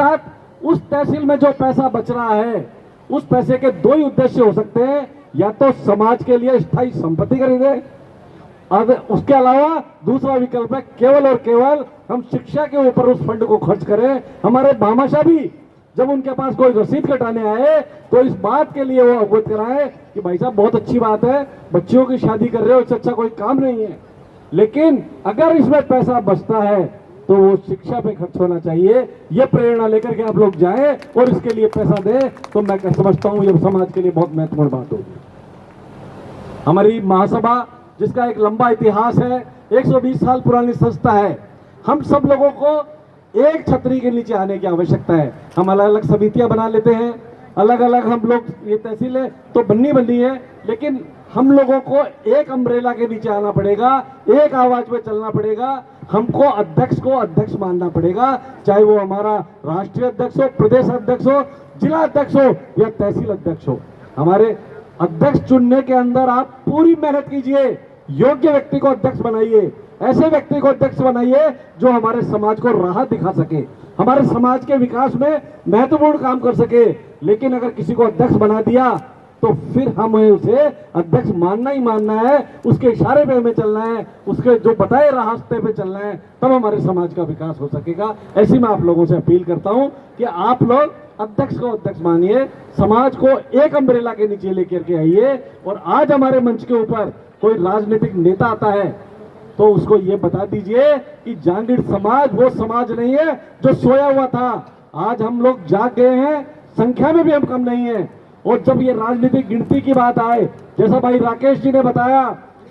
साथ उस तहसील में जो पैसा बच रहा है, उस पैसे के दो ही उद्देश्य हो सकते हैं, या तो समाज के लिए स्थायी संपत्ति खरीदे, और उसके अलावा दूसरा विकल्प है केवल और केवल हम शिक्षा के ऊपर उस फंड को खर्च करें। हमारे भामाशाह भी जब उनके पास कोई रसीद कटाने आए तो इस बात के लिए वो अवगत कराए कि भाई साहब बहुत अच्छी बात है, बच्चियों की शादी कर रहे हो, इससे अच्छा कोई काम नहीं है, लेकिन अगर इसमें पैसा बचता है तो वो शिक्षा पे खर्च होना चाहिए। ये प्रेरणा लेकर के आप लोग जाएं और इसके लिए पैसा दें, तो मैं समझता हूं ये समाज के लिए बहुत महत्वपूर्ण बात होगी। हमारी महासभा, जिसका एक लंबा इतिहास है, 120 साल पुरानी संस्था है, हम सब लोगों को एक छतरी के नीचे आने की आवश्यकता है। हम अलग अलग समितियां बना लेते हैं, अलग अलग हम लोग, ये तहसीलें तो बननी है, लेकिन हम लोगों को एक अम्ब्रेला के नीचे आना पड़ेगा, एक आवाज पे चलना पड़ेगा। हमको अध्यक्ष को अध्यक्ष मानना पड़ेगा, चाहे वो हमारा राष्ट्रीय अध्यक्ष हो, प्रदेश अध्यक्ष हो, जिला अध्यक्ष हो या तहसील अध्यक्ष हो। हमारे अध्यक्ष चुनने के अंदर आप पूरी मेहनत कीजिए, योग्य व्यक्ति को अध्यक्ष बनाइए, ऐसे व्यक्ति को अध्यक्ष बनाइए जो हमारे समाज को राह दिखा सके, हमारे समाज के विकास में महत्वपूर्ण काम कर सके। लेकिन अगर किसी को अध्यक्ष बना दिया तो फिर हमें उसे अध्यक्ष मानना ही मानना है, उसके इशारे पे हमें चलना है, उसके जो बताए रास्ते पे चलना है, तब हमारे समाज का विकास हो सकेगा। ऐसी मैं आप लोगों से अपील करता हूं कि आप लोग अध्यक्ष को अध्यक्ष मानिए, समाज को एक अम्ब्रेला के नीचे लेकर के आइए। और आज हमारे मंच के ऊपर कोई राजनीतिक नेता आता है तो उसको ये बता दीजिए कि जांगीड़ समाज वो समाज नहीं है जो सोया हुआ था। आज हम लोग जाग गए हैं, संख्या में भी हम कम नहीं है। और जब ये राजनीतिक गिनती की बात आए, जैसा भाई राकेश जी ने बताया,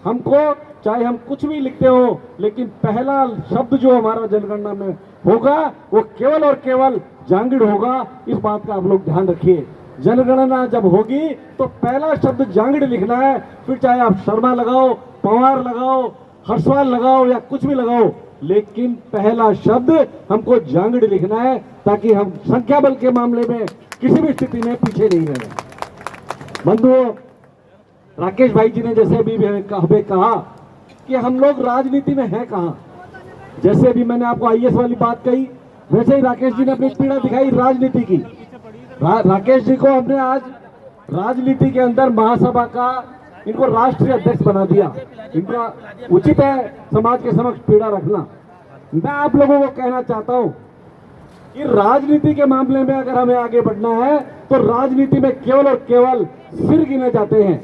हमको चाहे हम कुछ भी लिखते हो, लेकिन पहला शब्द जो हमारा जनगणना में होगा वो केवल और केवल जांगीड़ होगा। इस बात का आप लोग ध्यान रखिए। जनगणना जब होगी तो पहला शब्द जांगीड़ लिखना है, फिर चाहे आप शर्मा लगाओ, पवार लगाओ, हर्षवाल लगाओ या कुछ भी लगाओ, लेकिन पहला शब्द हमको जांगीड़ लिखना है, ताकि हम संख्या बल के मामले में किसी भी स्थिति में पीछे नहीं रहे। बंधुओं, राकेश भाई जी ने जैसे अभी हमें कहा कि हम लोग राजनीति में हैं कहां, जैसे अभी मैंने आपको आईएएस वाली बात कही, वैसे ही राकेश जी ने अपनी पीड़ा दिखाई राजनीति की। राकेश जी को हमने आज राजनीति के अंदर महासभा का, इनको राष्ट्रीय अध्यक्ष बना दिया। इनका उचित है समाज के समक्ष पीड़ा रखना। मैं आप लोगों को कहना चाहता हूं कि राजनीति के मामले में अगर हमें आगे बढ़ना है तो राजनीति में केवल और केवल सिर गिने जाते हैं।